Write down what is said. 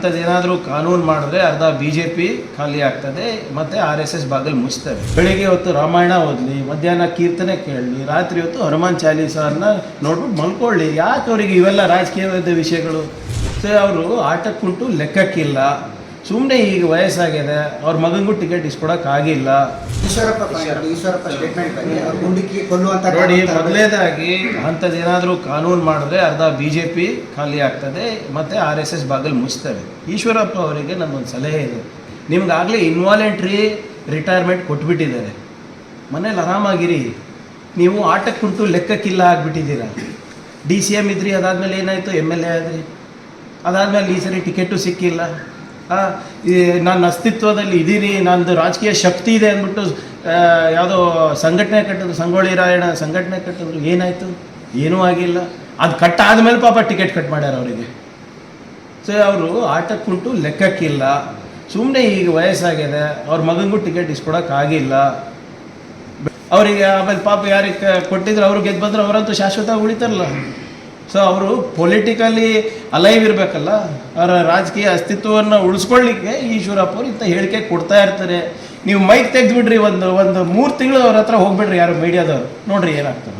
ಅಂಥದ್ದೇನಾದರೂ ಕಾನೂನು ಮಾಡಿದ್ರೆ ಅರ್ಧ BJP ಖಾಲಿ ಆಗ್ತದೆ ಮತ್ತು RSS ಬಾಗಿಲು ಮುಚ್ತವೆ. ಬೆಳಿಗ್ಗೆ ಹೊತ್ತು ರಾಮಾಯಣ ಓದಲಿ, ಮಧ್ಯಾಹ್ನ ಕೀರ್ತನೆ ಕೇಳಲಿ, ರಾತ್ರಿ ಹೊತ್ತು ಹನುಮಾನ್ ಚಾಲೀಸನ್ನ ನೋಡ್ಬಿಟ್ಟು ಮಲ್ಕೊಳ್ಳಿ. ಯಾಕೆ ಅವರಿಗೆ ಇವೆಲ್ಲ ರಾಜಕೀಯವಾದ ವಿಷಯಗಳು? ಸೊ ಅವರು ಆಟಕ್ಕುಂಟು ಲೆಕ್ಕಕ್ಕಿಲ್ಲ. ಸುಮ್ಮನೆ ಈಗ ವಯಸ್ಸಾಗಿದೆ, ಅವ್ರ ಮಗನಿಗೂ ಟಿಕೆಟ್ ಇಸ್ಕೊಡೋಕ್ಕಾಗಿಲ್ಲ. ನೋಡಿ, ಮೊದಲನೇದಾಗಿ ಅಂಥದ್ದೇನಾದರೂ ಕಾನೂನು ಮಾಡಿದ್ರೆ ಅರ್ಧ BJP ಖಾಲಿ ಆಗ್ತದೆ ಮತ್ತು RSS ಬಾಗಿಲು ಮುಚ್ತವೆ. ಈಶ್ವರಪ್ಪ ಅವರಿಗೆ ನನ್ನೊಂದು ಸಲಹೆ ಇದೆ. ನಿಮ್ಗಾಗಲೇ ಇನ್ವಾಲೆಂಟ್ರಿ ರಿಟೈರ್ಮೆಂಟ್ ಕೊಟ್ಬಿಟ್ಟಿದ್ದಾರೆ, ಮನೇಲಿ ಆರಾಮಾಗಿರಿ. ನೀವು ಆಟಕ್ಕುಂಟು ಲೆಕ್ಕಕ್ಕಿಲ್ಲ ಆಗಿಬಿಟ್ಟಿದ್ದೀರಾ. DCM ಇದ್ರಿ, ಅದಾದಮೇಲೆ ಏನಾಯಿತು? MLA ಆದ್ರಿ, ಅದಾದಮೇಲೆ ಈ ಸರಿ ಟಿಕೆಟು ಸಿಕ್ಕಿಲ್ಲ. ನನ್ನ ಅಸ್ತಿತ್ವದಲ್ಲಿ ಇದ್ದೀನಿ, ನಂದು ರಾಜಕೀಯ ಶಕ್ತಿ ಇದೆ ಅಂದ್ಬಿಟ್ಟು ಯಾವುದೋ ಸಂಘಟನೆ ಕಟ್ಟಿದ್ರು, ಸಂಗೊಳ್ಳಿ ರಾಯಣ್ಣ ಸಂಘಟನೆ ಕಟ್ಟಿದ್ರು. ಏನಾಯಿತು? ಏನೂ ಆಗಿಲ್ಲ. ಅದು ಕಟ್ಟಾದಮೇಲೆ ಪಾಪ ಟಿಕೆಟ್ ಕಟ್ ಮಾಡ್ಯಾರ ಅವರಿಗೆ. ಸೊ ಅವರು ಆಟಕ್ಕುಂಟು ಲೆಕ್ಕಕ್ಕಿಲ್ಲ. ಸುಮ್ಮನೆ ಈಗ ವಯಸ್ಸಾಗಿದೆ, ಅವ್ರ ಮಗನಿಗೂ ಟಿಕೆಟ್ ಇಸ್ಕೊಡೋಕ್ಕಾಗಿಲ್ಲ ಅವರಿಗೆ. ಆಮೇಲೆ ಪಾಪ ಯಾರಿಗೆ ಕೊಟ್ಟಿದ್ರು ಅವರು ಗೆದ್ದು ಬಂದ್ರೆ ಅವರಂತೂ ಶಾಶ್ವತ ಉಳಿತಾರಲ್ಲ. ಸೊ ಅವರು ಪೊಲಿಟಿಕಲಿ ಅಲೈವ್ ಇರಬೇಕಲ್ಲ, ಅವರ ರಾಜಕೀಯ ಅಸ್ತಿತ್ವವನ್ನು ಉಳಿಸ್ಕೊಳ್ಳಿಕ್ಕೆ ಈಶ್ವರಪ್ಪ ಅವರು ಇಂಥ ಹೇಳಿಕೆ ಕೊಡ್ತಾ ಇರ್ತಾರೆ. ನೀವು ಮೈಕ್ ತೆಗೆದುಬಿಡ್ರಿ, ಒಂದು 3 ತಿಂಗಳು ಅವ್ರ ಹತ್ರ ಹೋಗ್ಬಿಡ್ರಿ, ಯಾರು ಮೀಡಿಯಾದವ್ರು, ನೋಡ್ರಿ ಏನಾಗ್ತದೆ.